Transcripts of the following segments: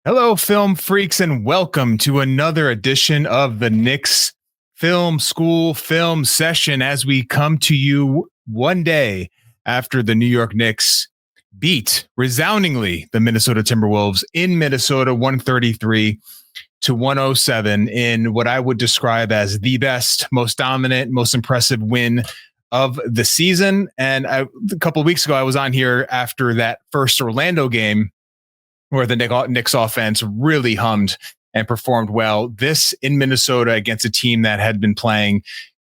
Hello, film freaks, and welcome to another edition of the Knicks Film School Film Session as we come to you one day after the New York Knicks beat resoundingly the Minnesota Timberwolves in Minnesota 133-107 in what I would describe as the best, most dominant, most impressive win of the season. And a couple of weeks ago, I was on here after that first Orlando game where the Knicks offense really hummed and performed well. This in Minnesota against a team that had been playing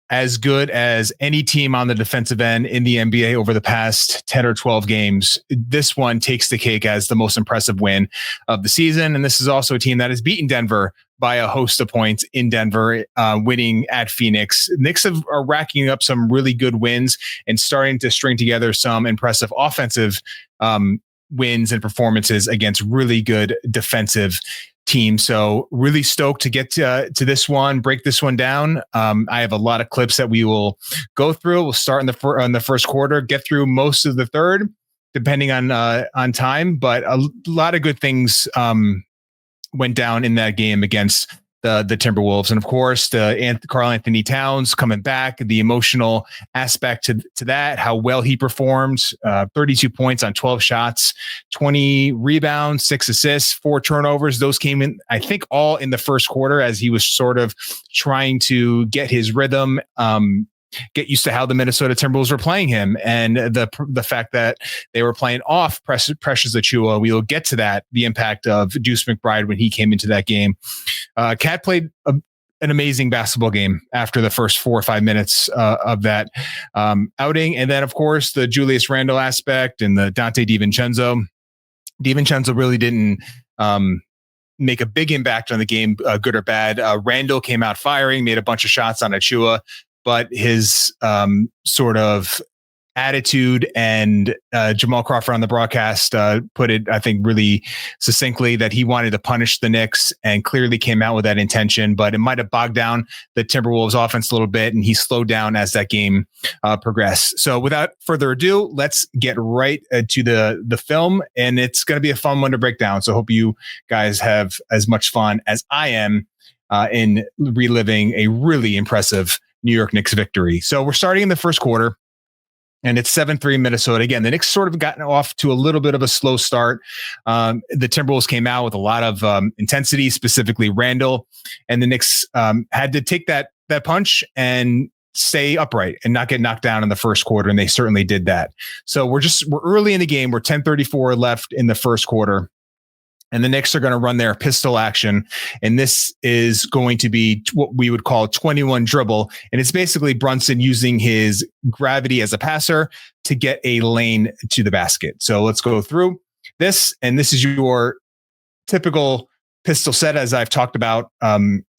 as good as any team on the defensive end in the NBA over the past 10 or 12 games. This one takes the cake as the most impressive win of the season. And this is also a team that has beaten Denver by a host of points in Denver, winning at Phoenix. Knicks are racking up some really good wins and starting to string together some impressive offensive wins and performances against really good defensive teams. So really stoked to get to this one, break this one down. I have a lot of clips that we will go through. We'll start in the first quarter, get through most of the third, depending on time. But a lot of good things went down in that game against the Timberwolves. And of course, the Karl-Anthony Towns coming back, the emotional aspect to that, how well he performed, 32 points on 12 shots, 20 rebounds, 6 assists, 4 turnovers. Those came in, I think, all in the first quarter as he was sort of trying to get his rhythm, get used to how the Minnesota Timberwolves were playing him, and the fact that they were playing off Precious Achiuwa. We will get to that, the impact of Deuce McBride when he came into that game. Cat played an amazing basketball game after the first 4 or 5 minutes of that outing. And then, of course, the Julius Randle aspect and the Dante DiVincenzo. DiVincenzo really didn't make a big impact on the game, good or bad. Randle came out firing, made a bunch of shots on Achiuwa, but his sort of attitude and Jamal Crawford on the broadcast put it, I think, really succinctly that he wanted to punish the Knicks and clearly came out with that intention, but it might have bogged down the Timberwolves offense a little bit, and he slowed down as that game progressed. So without further ado, let's get right to the film, and it's going to be a fun one to break down. So I hope you guys have as much fun as I am in reliving a really impressive New York Knicks victory. So we're starting in the first quarter, and it's 7-3 Minnesota. Again, the Knicks sort of gotten off to a little bit of a slow start. The Timberwolves came out with a lot of intensity, specifically Randle, and the Knicks had to take that punch and stay upright and not get knocked down in the first quarter, and they certainly did that. So we're early in the game. We're 10:34 left in the first quarter, and the Knicks are going to run their pistol action. And this is going to be what we would call 21 dribble. And it's basically Brunson using his gravity as a passer to get a lane to the basket. So let's go through this. And this is your typical pistol set, as I've talked about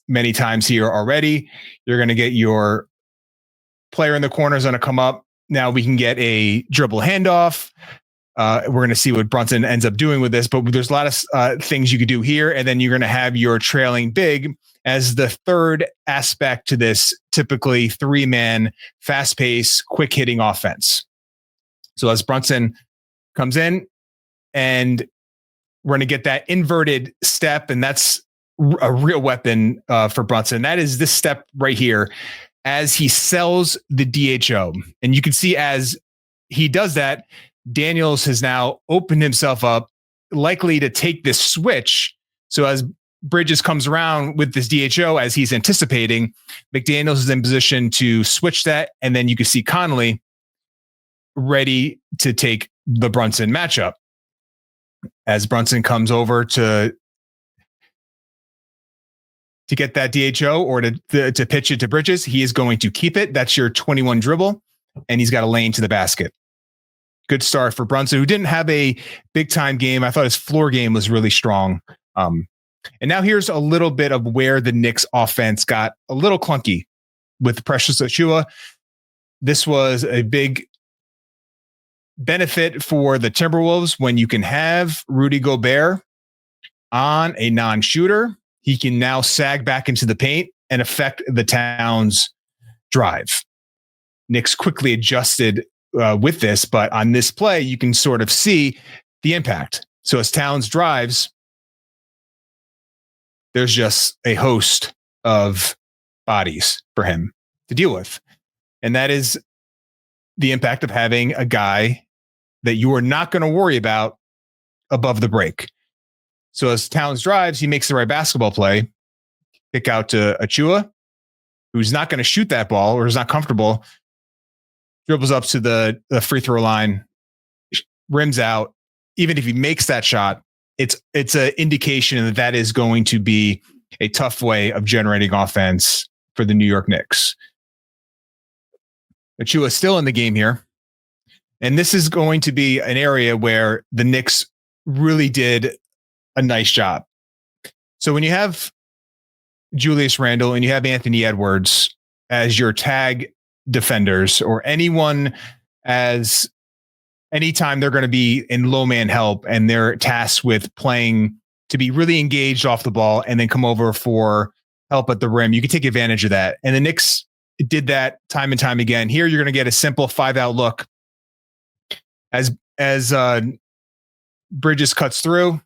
many times here already. You're going to get your player in the corner is going to come up. Now we can get a dribble handoff. We're going to see what Brunson ends up doing with this, but there's a lot of things you could do here. And then you're going to have your trailing big as the third aspect to this typically 3-man, fast-paced, quick-hitting offense. So as Brunson comes in, and we're going to get that inverted step, and that's a real weapon for Brunson. That is this step right here as he sells the DHO. And you can see as he does that, Daniels has now opened himself up, likely to take this switch. So as Bridges comes around with this DHO, as he's anticipating, McDaniels is in position to switch that. And then you can see Conley ready to take the Brunson matchup. As Brunson comes over to get that DHO or to pitch it to Bridges, he is going to keep it. That's your 21 dribble, and he's got a lane to the basket. Good start for Brunson, who didn't have a big time game. I thought his floor game was really strong. And now here's a little bit of where the Knicks offense got a little clunky with Precious Achiuwa. This was a big benefit for the Timberwolves when you can have Rudy Gobert on a non-shooter. He can now sag back into the paint and affect the Towns drive. Knicks quickly adjusted with this, but on this play, you can sort of see the impact. So as Towns drives, there's just a host of bodies for him to deal with. And that is the impact of having a guy that you are not going to worry about above the break. So as Towns drives, he makes the right basketball play, kick out to Achua, who's not going to shoot that ball or is not comfortable, dribbles up to the free throw line, rims out. Even if he makes that shot, it's an indication that that is going to be a tough way of generating offense for the New York Knicks. Achua is still in the game here. And this is going to be an area where the Knicks really did a nice job. So when you have Julius Randle and you have Anthony Edwards as your tag defenders, or anyone as anytime they're going to be in low man help and they're tasked with playing to be really engaged off the ball and then come over for help at the rim, you can take advantage of that. And the Knicks did that time and time again. Here, you're going to get a simple 5-out look as Bridges cuts through.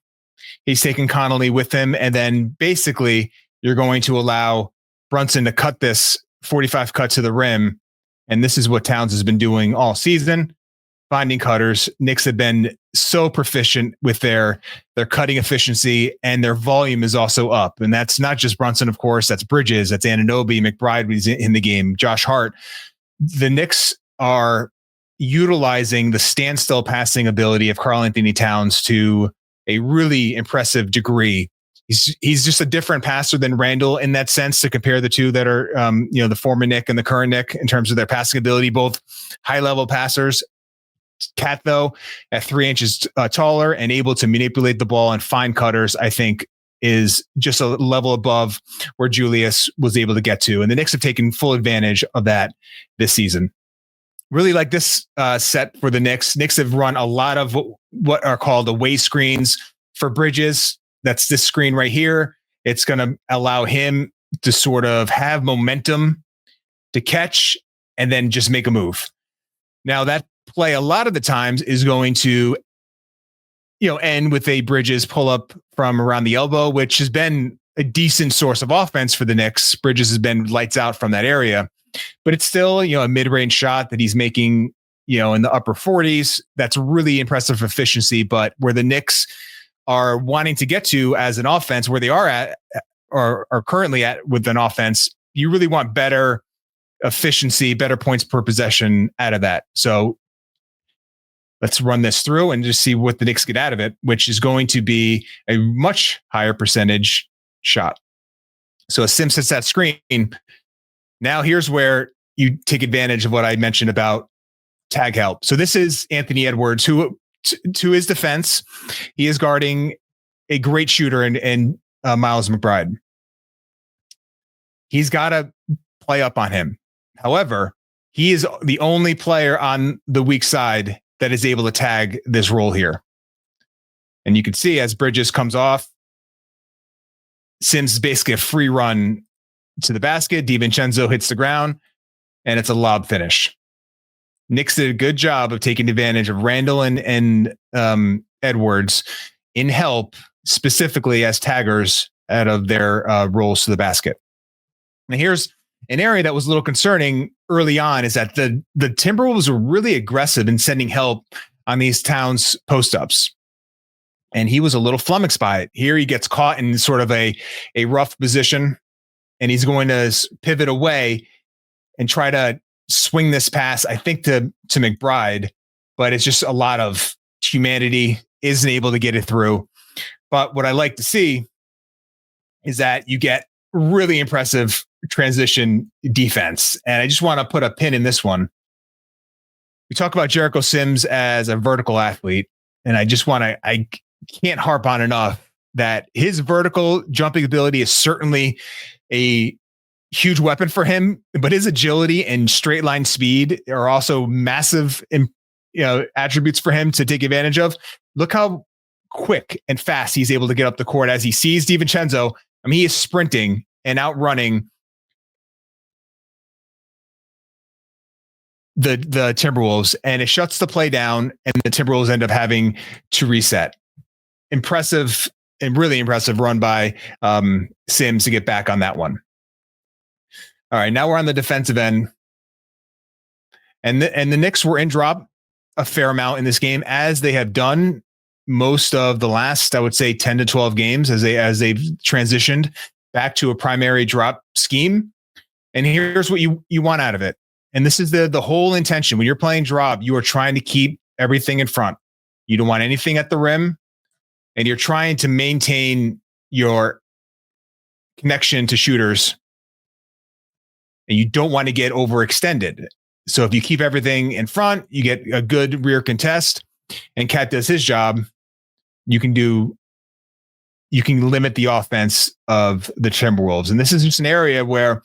He's taking Connolly with him. And then basically you're going to allow Brunson to cut this 45 cut to the rim. And this is what Towns has been doing all season, finding cutters. Knicks have been so proficient with their cutting efficiency, and their volume is also up. And that's not just Brunson, of course. That's Bridges. That's Anunoby. McBride was in the game. Josh Hart. The Knicks are utilizing the standstill passing ability of Karl-Anthony Towns to a really impressive degree. He's just a different passer than Randle in that sense, to compare the two that are, the former Knick and the current Knick in terms of their passing ability, both high level passers. Cat, though, at 3 inches taller and able to manipulate the ball and find cutters, I think is just a level above where Julius was able to get to. And the Knicks have taken full advantage of that this season. Really like this set for the Knicks. Knicks have run a lot of what are called away screens for Bridges. That's this screen right here. It's going to allow him to sort of have momentum to catch and then just make a move. Now that play a lot of the times is going to, end with a Bridges pull up from around the elbow, which has been a decent source of offense for the Knicks. Bridges has been lights out from that area, but it's still, a mid-range shot that he's making, in the upper 40s. That's really impressive efficiency. But where the Knicks are wanting to get to as an offense, where they are at or are currently at with an offense, you really want better efficiency, better points per possession out of that. So let's run this through and just see what the Knicks get out of it, which is going to be a much higher percentage shot. So as Sims hits that screen, now here's where you take advantage of what I mentioned about tag help. So this is Anthony Edwards, who, to his defense, he is guarding a great shooter in Miles McBride. He's got to play up on him. However, he is the only player on the weak side that is able to tag this role here. And you can see as Bridges comes off, Sims is basically a free run to the basket. DiVincenzo hits the ground, and it's a lob finish. Knicks did a good job of taking advantage of Randle and Edwards in help, specifically as taggers out of their rolls to the basket. Now here's an area that was a little concerning early on, is that the Timberwolves were really aggressive in sending help on these Towns post-ups. And he was a little flummoxed by it. Here he gets caught in sort of a rough position, and he's going to pivot away and try to swing this pass, I think, to McBride, but it's just a lot of humanity, isn't able to get it through. But what I like to see is that you get really impressive transition defense. And I just want to put a pin in this one. We talk about Jericho Sims as a vertical athlete, and I can't harp on enough that his vertical jumping ability is certainly a huge weapon for him, but his agility and straight line speed are also massive, attributes for him to take advantage of. Look how quick and fast he's able to get up the court as he sees DiVincenzo. I mean, he is sprinting and outrunning the Timberwolves, and it shuts the play down, and the Timberwolves end up having to reset. Impressive really impressive run by Sims to get back on that one. All right, now we're on the defensive end. And the Knicks were in drop a fair amount in this game, as they have done most of the last, I would say, 10 to 12 games as they've transitioned back to a primary drop scheme. And here's what you want out of it. And this is the whole intention. When you're playing drop, you are trying to keep everything in front. You don't want anything at the rim, and you're trying to maintain your connection to shooters, and you don't want to get overextended. So if you keep everything in front, you get a good rear contest, and Cat does his job. You can limit the offense of the Timberwolves. And this is just an area where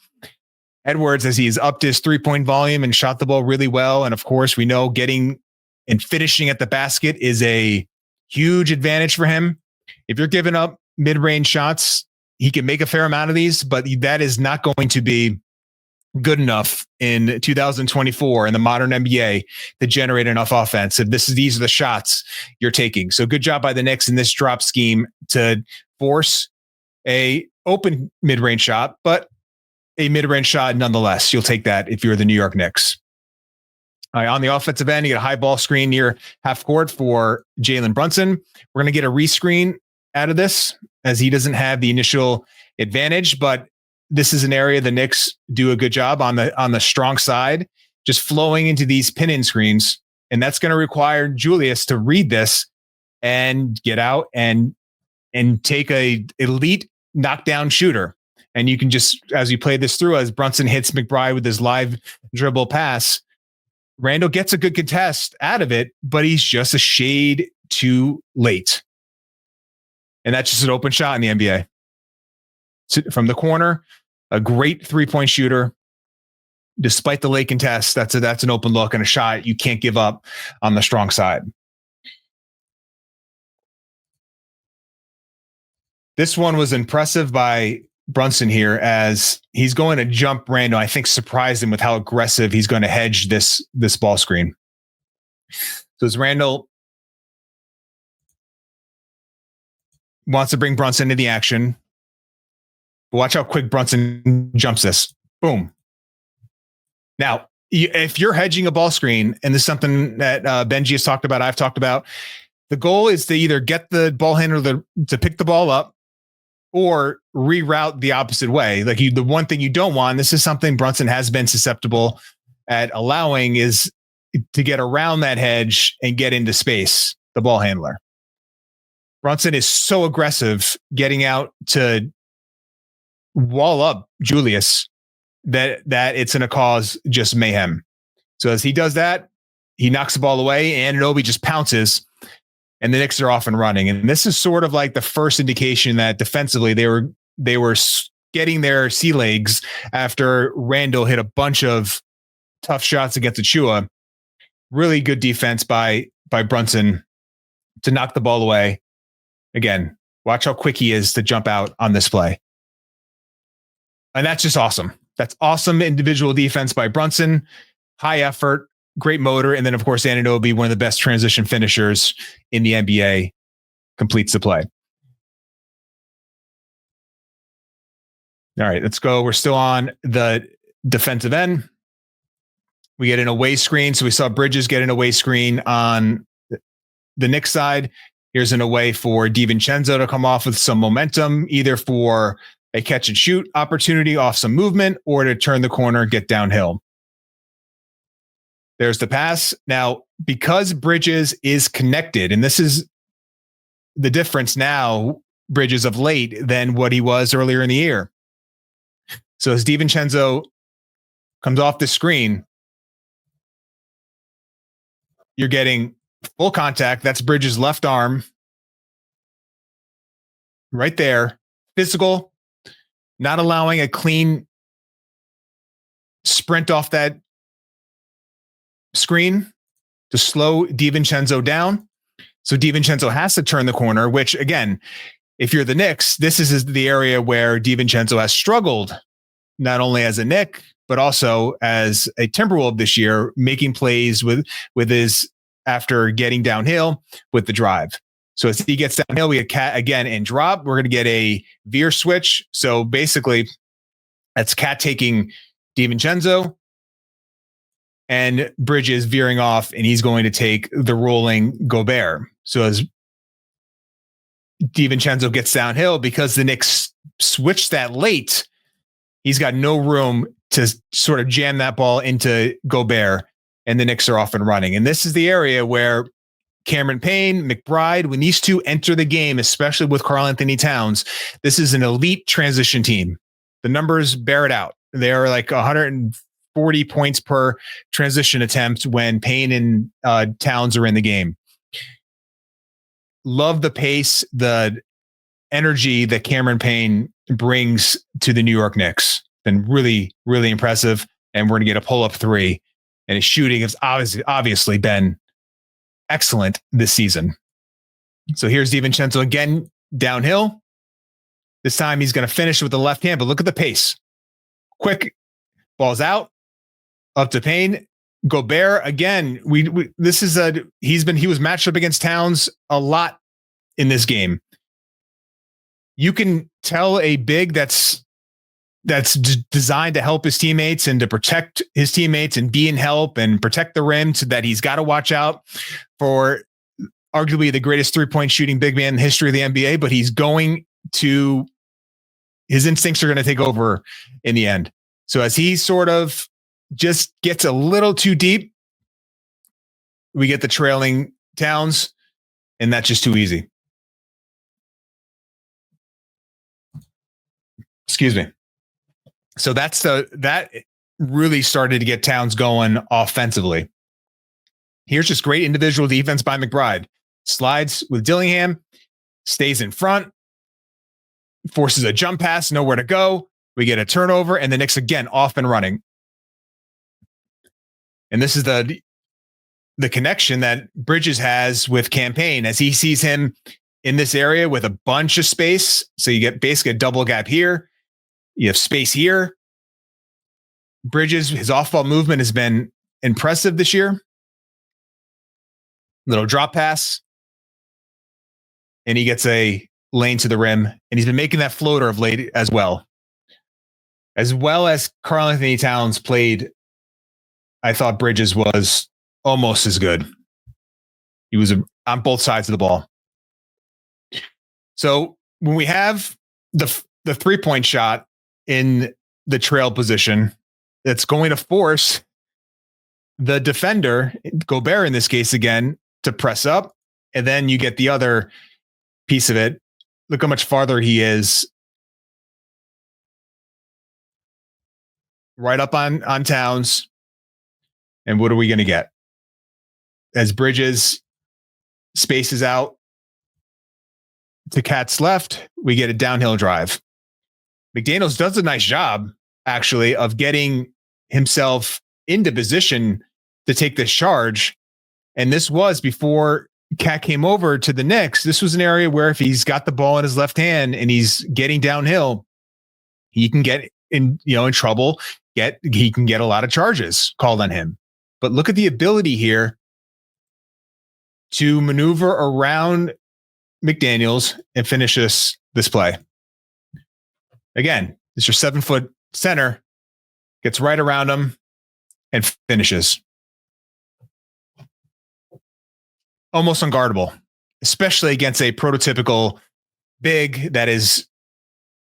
Edwards, as he's upped his 3-point volume and shot the ball really well. And of course, we know getting and finishing at the basket is a huge advantage for him. If you're giving up mid-range shots, he can make a fair amount of these, but that is not going to be good enough in 2024 in the modern NBA to generate enough offense. If these are the shots you're taking. So good job by the Knicks in this drop scheme to force a open mid-range shot, but a mid-range shot nonetheless. You'll take that if you're the New York Knicks. All right, on the offensive end, you get a high ball screen near half court for Jalen Brunson. We're going to get a rescreen out of this as he doesn't have the initial advantage, but this is an area the Knicks do a good job on the strong side, just flowing into these pin-in screens. And that's going to require Julius to read this and get out and take a elite knockdown shooter. And you can just, as you play this through, as Brunson hits McBride with his live dribble pass, Randall gets a good contest out of it, but he's just a shade too late. And that's just an open shot in the NBA. So from the corner, a great 3-point shooter. Despite the late contest, that's an open look and a shot you can't give up on the strong side. This one was impressive by Brunson here, as he's going to jump Randall. I think surprised him with how aggressive he's going to hedge this ball screen. So as Randall wants to bring Brunson into the action, watch how quick Brunson jumps this. Boom. Now, if you're hedging a ball screen, and this is something that Benji has talked about, I've talked about, the goal is to either get the ball handler to pick the ball up or reroute the opposite way. Like the one thing you don't want, this is something Brunson has been susceptible at allowing, is to get around that hedge and get into space, the ball handler. Brunson is so aggressive getting out to wall up Julius that it's going to cause just mayhem. So as he does that, he knocks the ball away, and Anunoby just pounces, and the Knicks are off and running. And this is sort of like the first indication that defensively they were getting their sea legs after Randall hit a bunch of tough shots against Achua. Really good defense by Brunson to knock the ball away. Again, watch how quick he is to jump out on this play. And that's just awesome. That's awesome individual defense by Brunson. High effort, great motor. And then, of course, Anunoby, one of the best transition finishers in the NBA, completes the play. All right, let's go. We're still on the defensive end. We get an away screen. So we saw Bridges get an away screen on the Knicks side. Here's an away for DiVincenzo to come off with some momentum, either for a catch and shoot opportunity off some movement or to turn the corner, get downhill. There's the pass. Now, because Bridges is connected, and this is the difference now, Bridges of late, than what he was earlier in the year. So as DiVincenzo comes off the screen, you're getting full contact. That's Bridges' left arm right there. Physical, not allowing a clean sprint off that screen to slow DiVincenzo down. So DiVincenzo has to turn the corner, which, again, if you're the Knicks, this is the area where DiVincenzo has struggled, not only as a Knick, but also as a Timberwolves this year, making plays with his, after getting downhill with the drive. So as he gets downhill, we get Cat again in drop. We're going to get a veer switch. So basically, that's Cat taking DiVincenzo and Bridges veering off, and he's going to take the rolling Gobert. So as DiVincenzo gets downhill, because the Knicks switched that late, he's got no room to sort of jam that ball into Gobert, and the Knicks are off and running. And this is the area where Cameron Payne, McBride, when these two enter the game, especially with Karl-Anthony Towns, this is an elite transition team. The numbers bear it out. They are like 140 points per transition attempt when Payne and Towns are in the game. Love the pace, the energy that Cameron Payne brings to the New York Knicks. Been really, really impressive. And we're going to get a pull-up three. And his shooting has obviously been excellent this season. So here's DiVincenzo again downhill. This time he's going to finish with the left hand, but look at the pace. Quick, ball's out, up to Payne. Gobert again. He was matched up against Towns a lot in this game. You can tell a big that's designed to help his teammates and to protect his teammates and be in help and protect the rim, so that he's got to watch out for arguably the greatest 3-point shooting big man in the history of the NBA, but his instincts are going to take over in the end. So as he sort of just gets a little too deep, we get the trailing Towns, and that's just too easy. Excuse me. So that really started to get Towns going offensively. Here's just great individual defense by McBride. Slides with Dillingham, stays in front, forces a jump pass, nowhere to go. We get a turnover, and the Knicks again off and running. And this is the connection that Bridges has with Campaign as he sees him in this area with a bunch of space. So you get basically a double gap here. You have space here. Bridges, his off-ball movement has been impressive this year. Little drop pass. And he gets a lane to the rim. And he's been making that floater of late as well. As well as Karl-Anthony Towns played, I thought Bridges was almost as good. He was on both sides of the ball. So when we have the 3-point shot in the trail position, that's going to force the defender, Gobert in this case again, to press up. And then you get the other piece of it. Look how much farther he is. Right up on Towns. And what are we going to get? As Bridges spaces out to Cat's left, we get a downhill drive. McDaniels does a nice job, actually, of getting himself into position to take this charge. And this was before Cat came over to the Knicks. This was an area where if he's got the ball in his left hand and he's getting downhill, he can get in trouble. He can get a lot of charges called on him. But look at the ability here to maneuver around McDaniels and finish this play. Again, it's your 7-foot center, gets right around him and finishes. Almost unguardable, especially against a prototypical big that is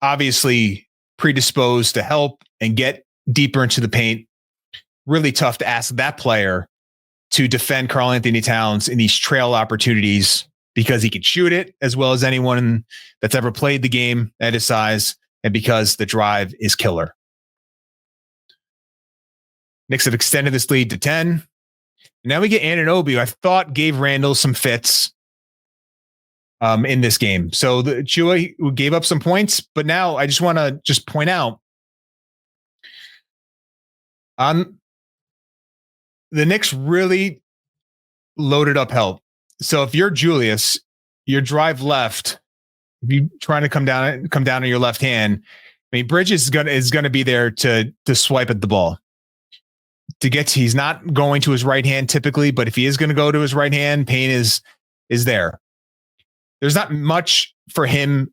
obviously predisposed to help and get deeper into the paint. Really tough to ask that player to defend Karl-Anthony Towns in these trail opportunities, because he can shoot it as well as anyone that's ever played the game at his size, and because the drive is killer. Knicks have extended this lead to 10. Now we get Anunoby, who I thought gave Randall some fits in this game. So the Chua gave up some points, but now I just want to just point out the Knicks really loaded up help. So if you're Julius, your drive left, if you're trying to come down on your left hand, I mean, Bridges is gonna be there to swipe at the ball. He's not going to his right hand typically, but if he is going to go to his right hand, Payne is there. there's not much for him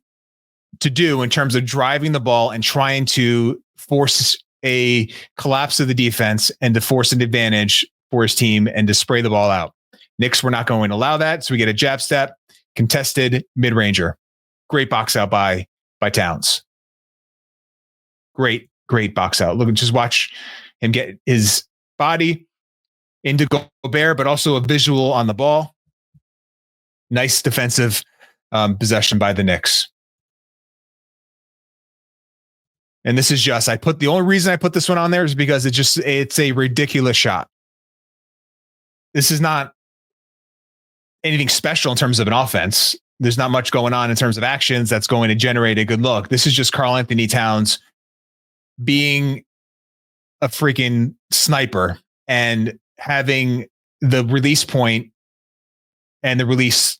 to do in terms of driving the ball and trying to force a collapse of the defense and to force an advantage for his team and to spray the ball out. Knicks were not going to allow that. So we get a jab step, contested mid-ranger. Great box out by Towns. Great box out. Look, just watch him get his body into Gobert, but also a visual on the ball. Nice defensive possession by the Knicks. And this is just, the only reason I put this one on there is because it's a ridiculous shot. This is not anything special in terms of an offense. There's not much going on in terms of actions that's going to generate a good look. This is just Karl-Anthony Towns being a freaking sniper and having the release point and the release,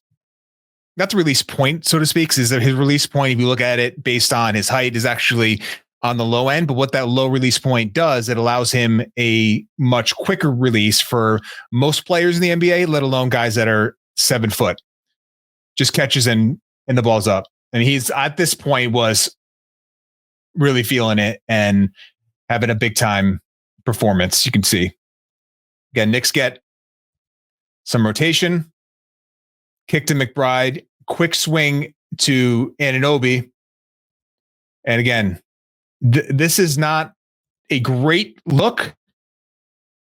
not the release point, so to speak, is that his release point, if you look at it based on his height, is actually on the low end. But what that low release point does, it allows him a much quicker release for most players in the NBA, let alone guys that are 7 foot. Just catches and the ball's up. And he's at this point was really feeling it and having a big time performance. You can see. Again, Knicks get some rotation. Kick to McBride. Quick swing to Anunoby. And again, this is not a great look.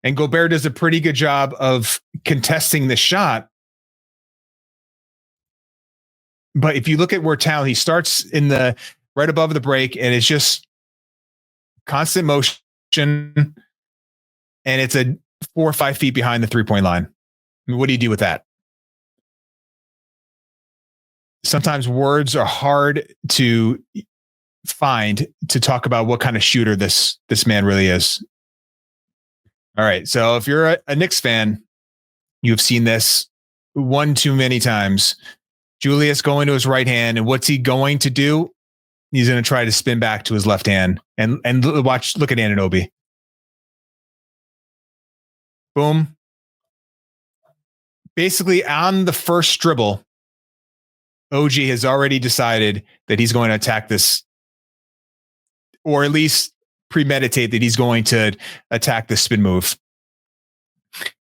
And Gobert does a pretty good job of contesting the shot. But if you look at where Towns, he starts in the right above the break, and it's just constant motion. And it's a 4 or 5 feet behind the 3-point line. I mean, what do you do with that? Sometimes words are hard to find to talk about what kind of shooter this man really is. All right. So if you're a Knicks fan, you've seen this one too many times. Julius going to his right hand, and what's he going to do? He's going to try to spin back to his left hand and look at Anunoby. Boom. Basically on the first dribble, OG has already decided that he's going to attack this, or at least premeditate that he's going to attack this spin move.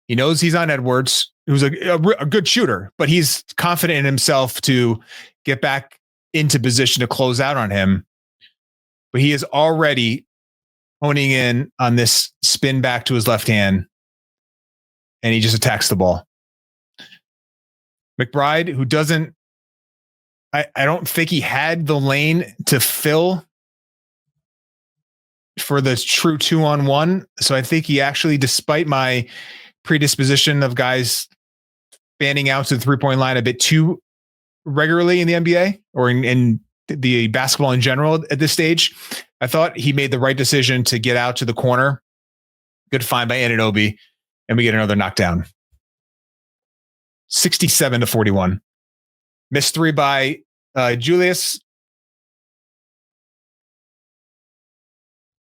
He knows he's on Edwards, who's a good shooter, but he's confident in himself to get back into position to close out on him. But he is already honing in on this spin back to his left hand, and he just attacks the ball. McBride, who doesn't, I don't think he had the lane to fill for the true 2-on-1. So I think he actually, despite my predisposition of guys fanning out to the 3-point line a bit too regularly in the NBA or in the basketball in general at this stage, I thought he made the right decision to get out to the corner. Good find by Anunoby, and we get another knockdown. 67-41. Missed 3 by Julius.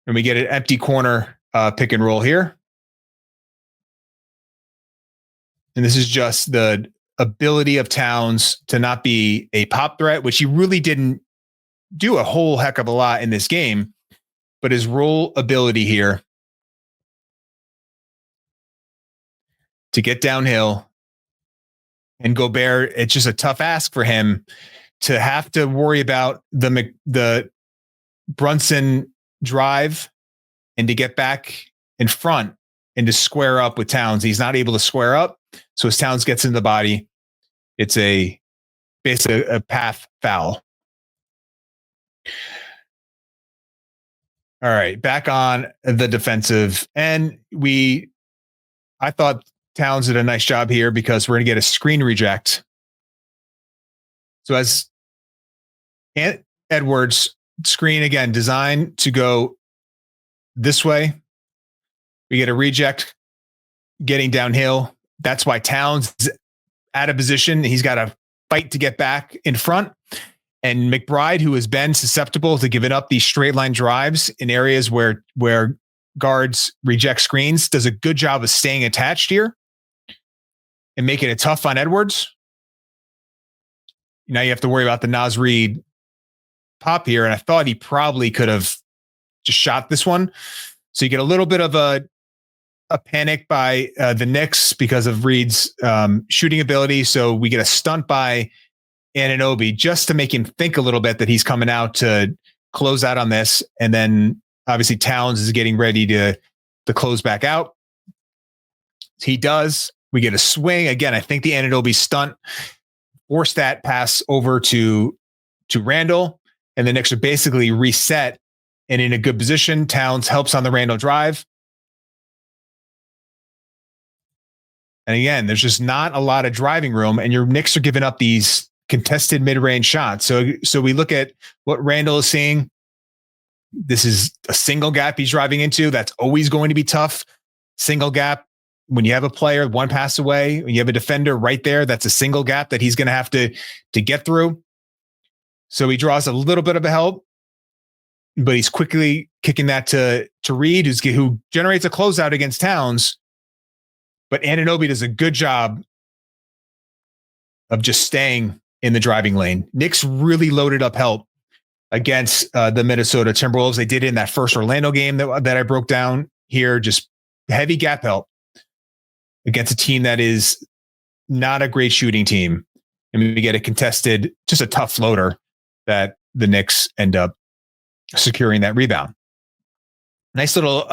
And we get an empty corner pick and roll here. And this is just the ability of Towns to not be a pop threat, which he really didn't do a whole heck of a lot in this game. But his roll ability here to get downhill and Gobert, it's just a tough ask for him to have to worry about the Brunson drive and to get back in front and to square up with Towns. He's not able to square up. So as Towns gets in the body, it's basically a path foul. All right, back on the defensive. And I thought Towns did a nice job here because we're going to get a screen reject. So as Edwards screen, again, designed to go this way, we get a reject getting downhill. That's why Towns is out of position. He's got to fight to get back in front. And McBride, who has been susceptible to giving up these straight line drives in areas where guards reject screens, does a good job of staying attached here and making it tough on Edwards. Now you have to worry about the Naz Reid pop here. And I thought he probably could have just shot this one. So you get a little bit of a panic by the Knicks because of Reid's shooting ability. So we get a stunt by Anunoby just to make him think a little bit that he's coming out to close out on this. And then obviously Towns is getting ready to close back out. He does. We get a swing. Again, I think the Anunoby stunt forced that pass over to Randall. And the Knicks are basically reset and in a good position. Towns helps on the Randall drive. And again, there's just not a lot of driving room, and your Knicks are giving up these contested mid-range shots. So we look at what Randall is seeing. This is a single gap he's driving into. That's always going to be tough. Single gap. When you have a player one pass away, when you have a defender right there, that's a single gap that he's going to have to get through. So he draws a little bit of a help, but he's quickly kicking that to Reid, who generates a closeout against Towns. But Anunoby does a good job of just staying in the driving lane. Knicks really loaded up help against the Minnesota Timberwolves. They did it in that first Orlando game that I broke down here. Just heavy gap help against a team that is not a great shooting team. And we get a contested, just a tough floater that the Knicks end up securing that rebound. Nice little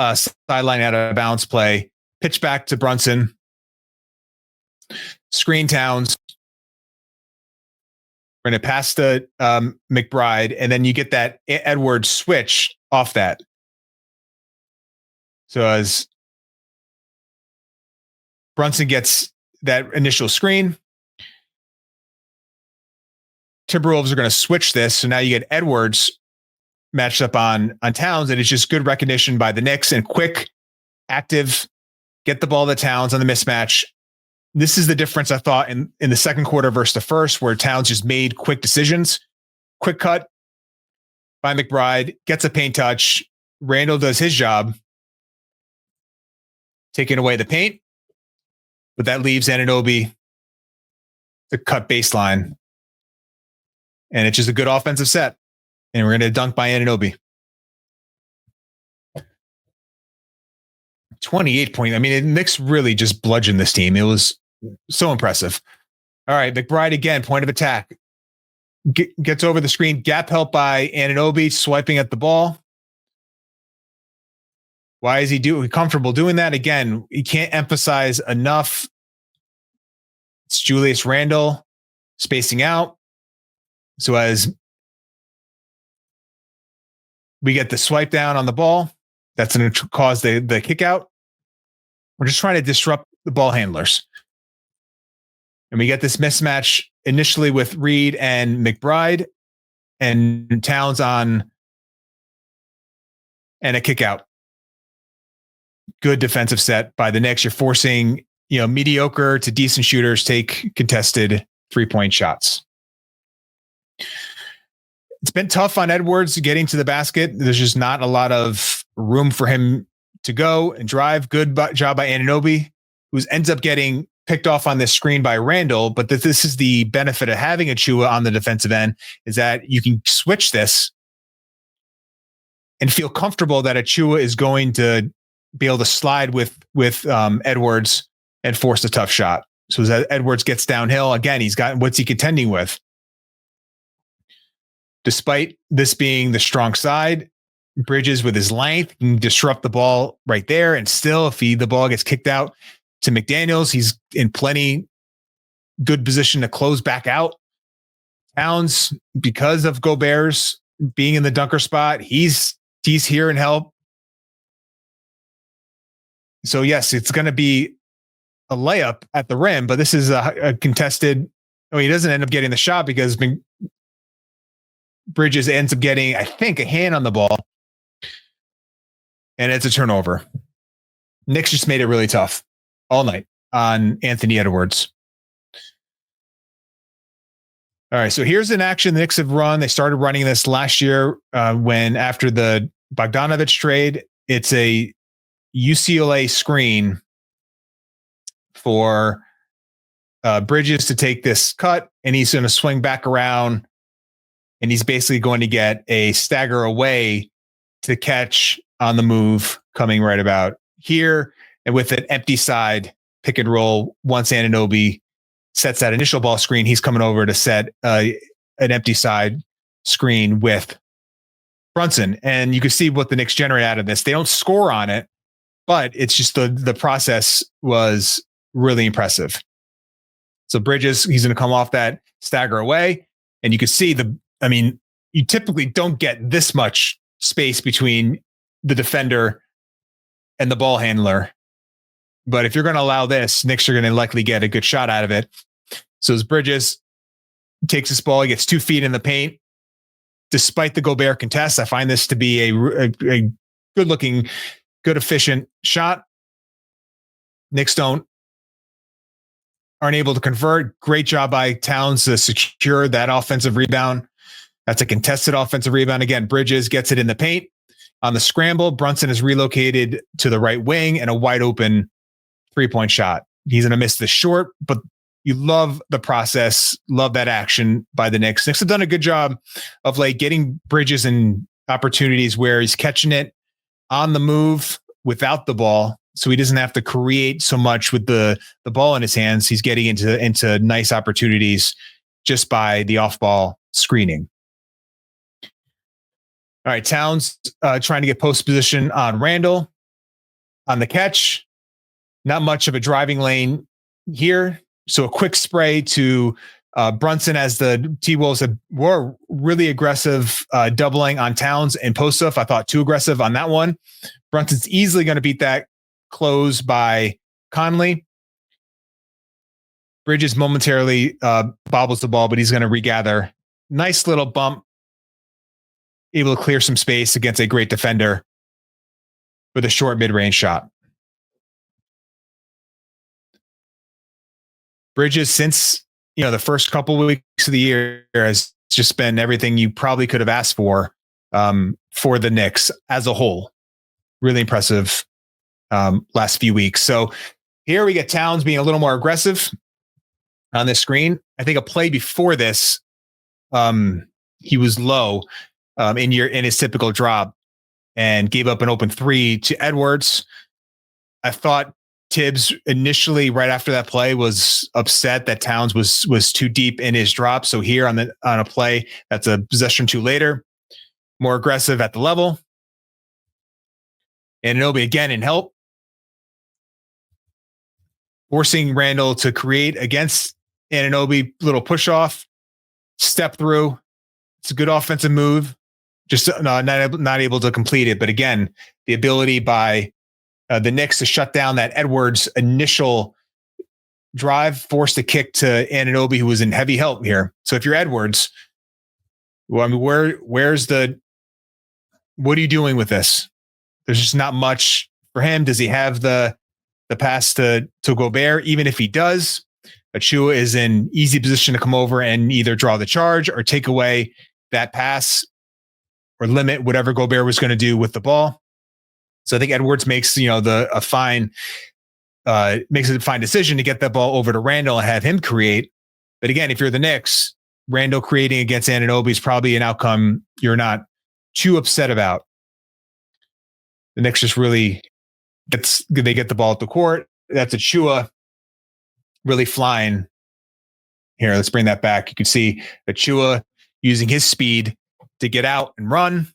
sideline out of bounds play. Pitch back to Brunson. Screen Towns. We're going to pass to McBride, and then you get that Edwards switch off that. So as Brunson gets that initial screen, Timberwolves are going to switch this. So now you get Edwards matched up on Towns, and it's just good recognition by the Knicks and quick, active, get the ball to Towns on the mismatch. This is the difference I thought in the second quarter versus the first, where Towns just made quick decisions. Quick cut by McBride, gets a paint touch. Randall does his job, taking away the paint, but that leaves Anunoby to cut baseline. And it's just a good offensive set. And we're going to dunk by Anunoby. 28 points. I mean, the Knicks really just bludgeoned this team. It was so impressive. All right, McBride again, point of attack. Gets over the screen. Gap help by Anunoby, swiping at the ball. Why is he comfortable doing that? Again, he can't emphasize enough. It's Julius Randle spacing out. So as we get the swipe down on the ball, that's going to cause the kick out. We're just trying to disrupt the ball handlers. And we get this mismatch initially with Reid and McBride, and Towns on and a kick out. Good defensive set by the Knicks. You're forcing, mediocre to decent shooters take contested 3-point shots. It's been tough on Edwards getting to the basket. There's just not a lot of room for him to go and drive. Good job by Anunoby, who ends up getting picked off on this screen by Randall. But this is the benefit of having Achua on the defensive end, is that you can switch this and feel comfortable that Achua is going to be able to slide with Edwards and force a tough shot. So as Edwards gets downhill, again, he's got, what's he contending with? Despite this being the strong side, Bridges with his length can disrupt the ball right there. And still, if the ball gets kicked out to McDaniels, he's in plenty good position to close back out. Towns, because of Gobert's being in the dunker spot, he's here and help. So yes, it's going to be a layup at the rim, but this is a contested. He doesn't end up getting the shot because Bridges ends up getting, I think, a hand on the ball, and it's a turnover. Knicks just made it really tough all night on Anthony Edwards. All right, so here's an action the Knicks have run. They started running this last year when after the Bogdanovich trade. It's a UCLA screen for Bridges to take this cut, and he's going to swing back around, and he's basically going to get a stagger away to catch on the move coming right about here. And with an empty side pick and roll, once Anunoby sets that initial ball screen, he's coming over to set an empty side screen with Brunson. And you can see what the Knicks generate out of this. They don't score on it, but it's just the process was really impressive. So Bridges, he's going to come off that stagger away. And you can see you typically don't get this much space between the defender and the ball handler. But if you're going to allow this, Knicks are going to likely get a good shot out of it. So as Bridges takes this ball, he gets 2 feet in the paint. Despite the Gobert contest, I find this to be a good-looking, good, efficient shot. Knicks aren't able to convert. Great job by Towns to secure that offensive rebound. That's a contested offensive rebound. Again, Bridges gets it in the paint. On the scramble, Brunson is relocated to the right wing and a wide open 3-point shot. He's going to miss the short, but you love the process, love that action by the Knicks. Knicks have done a good job of getting Bridges in opportunities where he's catching it on the move without the ball. So he doesn't have to create so much with the ball in his hands. He's getting into nice opportunities just by the off-ball screening. All right, Towns trying to get post position on Randall on the catch. Not much of a driving lane here. So a quick spray to Brunson as the T-Wolves were really aggressive doubling on Towns and post-up. I thought too aggressive on that one. Brunson's easily going to beat that close by Conley. Bridges momentarily bobbles the ball, but he's going to regather. Nice little bump. Able to clear some space against a great defender with a short mid-range shot. Bridges, since the first couple of weeks of the year, has just been everything you probably could have asked for the Knicks as a whole. Really impressive last few weeks. So here we get Towns being a little more aggressive on this screen. I think a play before this, he was low in his typical drop and gave up an open 3 to Edwards. I thought Tibbs initially, right after that play, was upset that Towns was too deep in his drop. So here on a play that's a possession 2 later, more aggressive at the level. And Anunoby again in help, forcing Randall to create against Anunoby. Little push off, step through. It's a good offensive move. Just not able to complete it. But again, the ability by the Knicks to shut down that Edwards initial drive, forced a kick to Anunoby, who was in heavy help here. So if you're Edwards, well, where's what are you doing with this? There's just not much for him. Does he have the pass to Gobert? Even if he does, Achua is in easy position to come over and either draw the charge or take away that pass or limit whatever Gobert was going to do with the ball. So I think Edwards makes a fine decision to get that ball over to Randall and have him create. But again, if you're the Knicks, Randall creating against Anunoby is probably an outcome you're not too upset about. The Knicks just really they get the ball at the court. That's Achua really flying. Here, let's bring that back. You can see Achua using his speed to get out and run.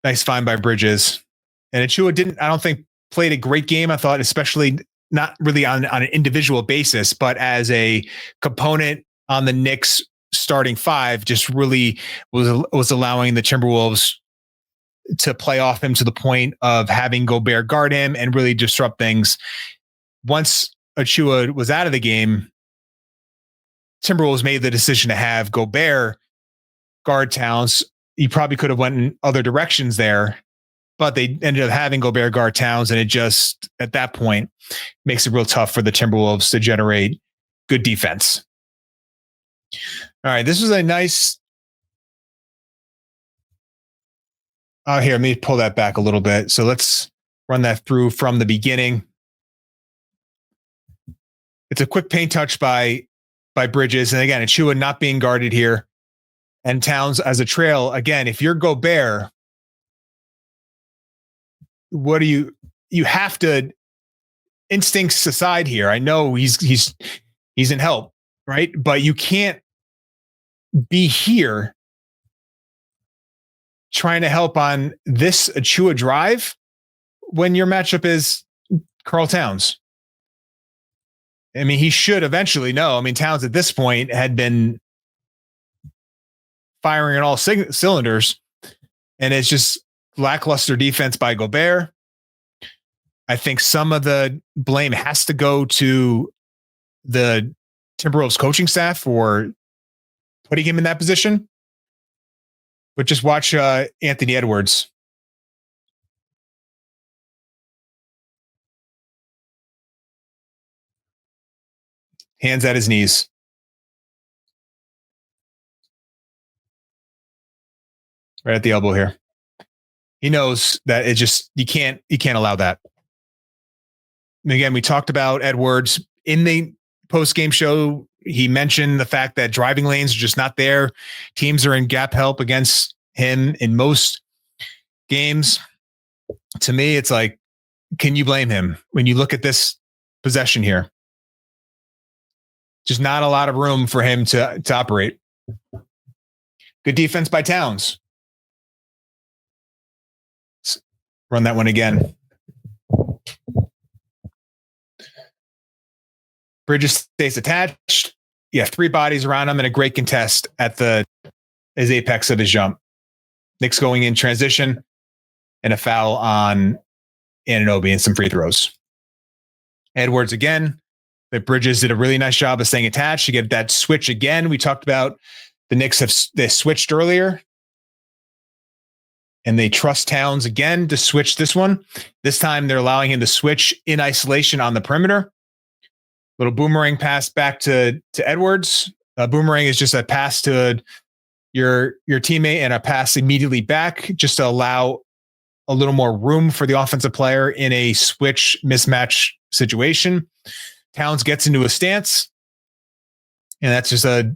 Nice find by Bridges. And Achua I don't think, played a great game. I thought, especially not really on an individual basis, but as a component on the Knicks starting 5, just really was allowing the Timberwolves to play off him to the point of having Gobert guard him and really disrupt things. Once Achua was out of the game, Timberwolves made the decision to have Gobert guard Towns. He probably could have went in other directions there, but they ended up having Gobert guard Towns, and it just, at that point, makes it real tough for the Timberwolves to generate good defense. All right, this was a nice... here, let me pull that back a little bit. So let's run that through from the beginning. It's a quick paint touch by Bridges. And again, Achua not being guarded here. And Towns as a trail. Again, if you're Gobert, what do you have to, instincts aside here. I know he's in help, right? But you can't be here trying to help on this Achua drive when your matchup is Karl Towns. I mean, he should eventually know. I mean, Towns at this point had been firing on all cylinders, and it's just lackluster defense by Gobert. I think some of the blame has to go to the Timberwolves coaching staff for putting him in that position. But just watch Anthony Edwards. Hands at his knees. Right at the elbow here. He knows that it just, you can't allow that. And again, we talked about Edwards in the post-game show. He mentioned the fact that driving lanes are just not there. Teams are in gap help against him in most games. To me, it's like, can you blame him when you look at this possession here? Just not a lot of room for him to operate. Good defense by Towns. Run that one again. Bridges stays attached. You have three bodies around him and a great contest at his apex of his jump. Knicks going in transition and a foul on Anunoby and some free throws. Edwards again. The Bridges did a really nice job of staying attached. You get that switch again. We talked about the Knicks they switched earlier. And they trust Towns again to switch this one. This time they're allowing him to switch in isolation on the perimeter. Little boomerang pass back to Edwards. Boomerang is just a pass to your teammate and a pass immediately back, just to allow a little more room for the offensive player in a switch mismatch situation. Towns gets into a stance, and that's just a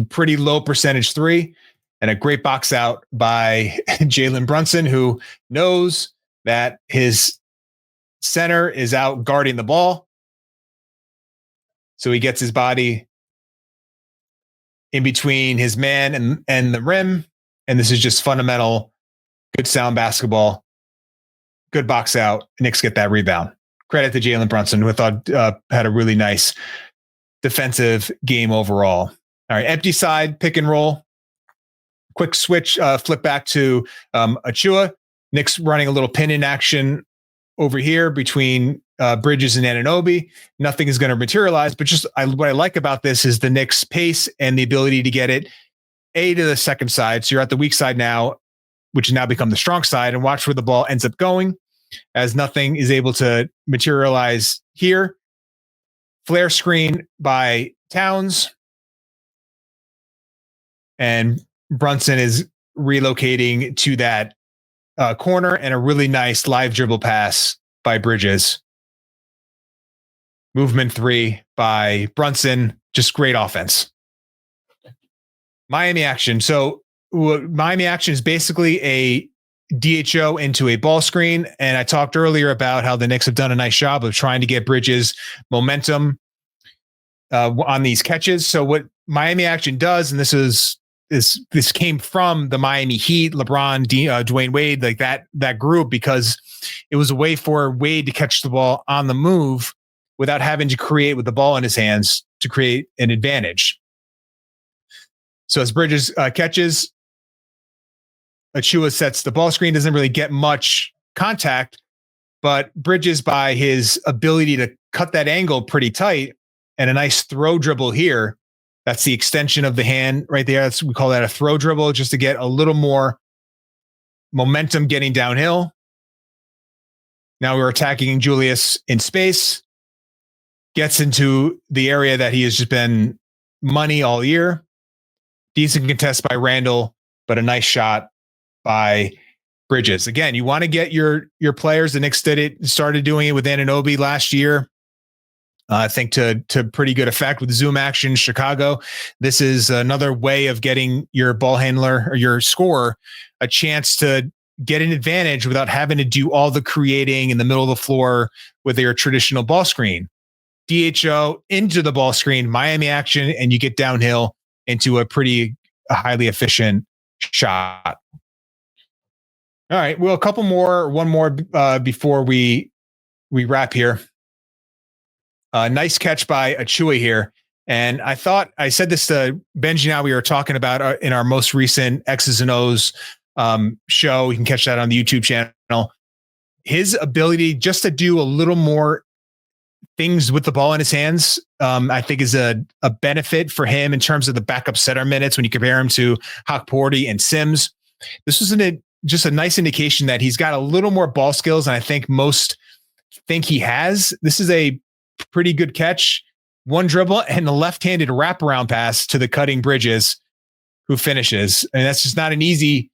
pretty low percentage three, and a great box out by Jalen Brunson, who knows that his center is out guarding the ball. So he gets his body in between his man and the rim. And this is just fundamental, good sound basketball, good box out. Knicks get that rebound. Credit to Jalen Brunson, who I thought had a really nice defensive game overall. All right, empty side, pick and roll. Quick switch, flip back to Achua. Knicks running a little pin in action over here between Bridges and Anunoby. Nothing is going to materialize, but just what I like about this is the Knicks' pace and the ability to get it to the second side. So you're at the weak side now, which has now become the strong side, and watch where the ball ends up going as nothing is able to materialize here. Flare screen by Towns. And Brunson is relocating to that corner, and a really nice live dribble pass by Bridges. Movement three by Brunson. Just great offense. Miami action. So Miami action is basically a DHO into a ball screen. And I talked earlier about how the Knicks have done a nice job of trying to get Bridges momentum on these catches. So what Miami action does, and this came from the Miami Heat, LeBron, Dwayne Wade, like that group, because it was a way for Wade to catch the ball on the move without having to create with the ball in his hands to create an advantage. So as Bridges catches, Achua sets the ball screen, doesn't really get much contact, but Bridges, by his ability to cut that angle pretty tight and a nice throw dribble here, that's the extension of the hand right there. We call that a throw dribble, just to get a little more momentum getting downhill. Now we're attacking Julius in space. Gets into the area that he has just been money all year. Decent contest by Randall, but a nice shot by Bridges. Again, you want to get your players. The Knicks started doing it with Anunoby last year. I think to pretty good effect with zoom action. Chicago, this is another way of getting your ball handler or your scorer a chance to get an advantage without having to do all the creating in the middle of the floor with your traditional ball screen. DHO into the ball screen, Miami action, and you get downhill into a pretty highly efficient shot. All right, well, one more before we wrap here. Nice catch by Achua here. And I thought, I said this to Benji now, we were talking about in our most recent X's and O's show. You can catch that on the YouTube channel. His ability just to do a little more things with the ball in his hands, I think is a benefit for him in terms of the backup center minutes when you compare him to Hawkporty and Sims. This was just a nice indication that he's got a little more ball skills, and I think most think he has. This is a pretty good catch, one dribble, and the left-handed wraparound pass to the cutting Bridges, who finishes. And that's just not an easy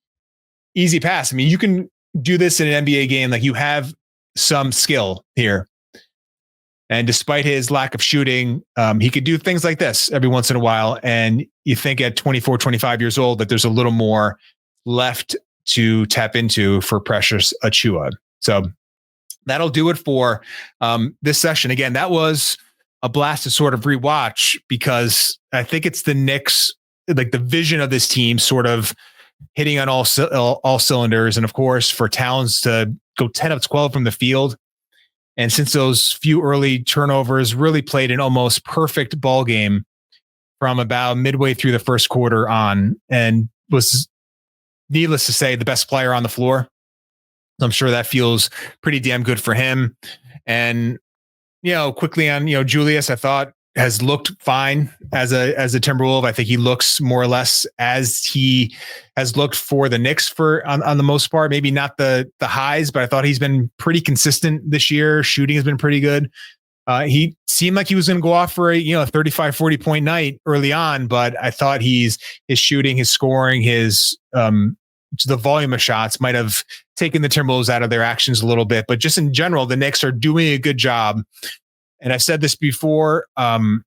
pass. I mean, you can do this in an NBA game. Like, you have some skill here. And despite his lack of shooting, he could do things like this every once in a while. And you think at 24, 25 years old that there's a little more left to tap into for Precious Achua. So that'll do it for this session. Again, that was a blast to sort of rewatch, because I think it's the Knicks, like the vision of this team sort of hitting on all cylinders. And of course, for Towns to go 10 of 12 from the field. And since those few early turnovers, really played an almost perfect ball game from about midway through the first quarter on, and was, needless to say, the best player on the floor. I'm sure that feels pretty damn good for him. And, quickly on, Julius, I thought has looked fine as a Timberwolves. I think he looks more or less as he has looked for the Knicks on the most part. Maybe not the highs, but I thought he's been pretty consistent this year. Shooting has been pretty good. He seemed like he was going to go off for a 35, 40 point night early on, but I thought his shooting, his scoring, the volume of shots might have taken the Timberwolves out of their actions a little bit. But just in general, the Knicks are doing a good job. And I've said this before, when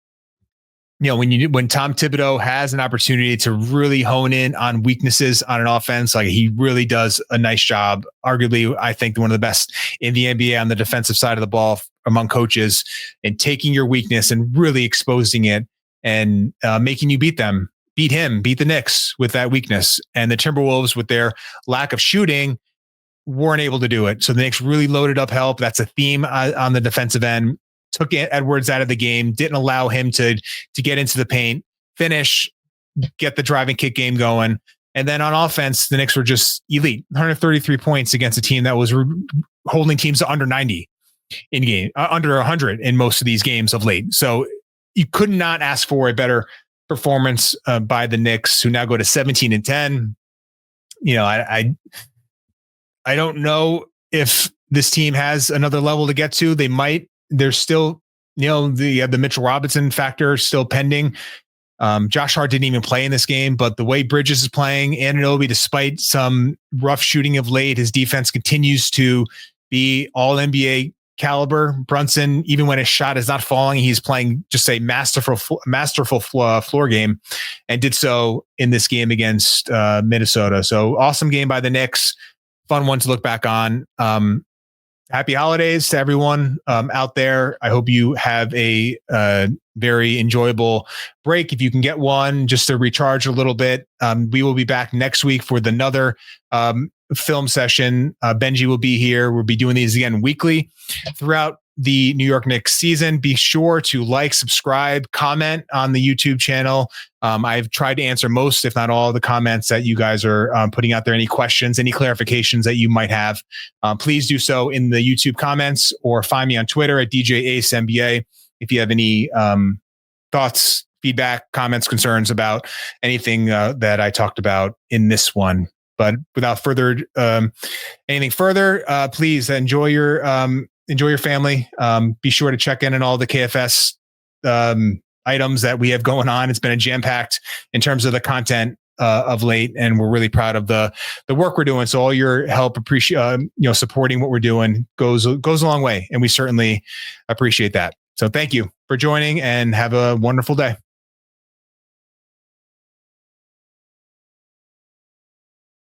Tom Thibodeau has an opportunity to really hone in on weaknesses on an offense, like he really does a nice job. Arguably, I think one of the best in the NBA on the defensive side of the ball among coaches, in taking your weakness and really exposing it and making you beat them, beat the Knicks with that weakness. And the Timberwolves, with their lack of shooting, weren't able to do it. So the Knicks really loaded up help. That's a theme on the defensive end. Took Edwards out of the game, didn't allow him to get into the paint, finish, get the driving kick game going. And then on offense, the Knicks were just elite. 133 points against a team that was holding teams to under 90 in game, under 100 in most of these games of late. So you could not ask for a better performance by the Knicks, who now go to 17-10. I don't know if this team has another level to get to. They might. There's still, the Mitchell Robinson factor still pending. Josh Hart didn't even play in this game, but the way Bridges is playing, Anunoby, despite some rough shooting of late, his defense continues to be all NBA caliber. Brunson, even when his shot is not falling, he's playing just a masterful floor game, and did so in this game against Minnesota. So awesome game by the Knicks. Fun one to look back on. Happy holidays to everyone out there. I hope you have a very enjoyable break, if you can get one, just to recharge a little bit. We will be back next week for another film session. Benji will be here. We'll be doing these again weekly throughout the New York Knicks season. Be sure to like, subscribe, comment on the YouTube channel. I've tried to answer most, if not all, the comments that you guys are putting out there. Any questions, any clarifications that you might have, please do so in the YouTube comments, or find me on Twitter at DJ Ace NBA. If you have any thoughts, feedback, comments, concerns about anything that I talked about in this one. But without anything further, please enjoy your family. Be sure to check in on all the KFS items that we have going on. It's been a jam-packed in terms of the content of late, and we're really proud of the work we're doing. So all your help, supporting what we're doing goes a long way, and we certainly appreciate that. So thank you for joining and have a wonderful day.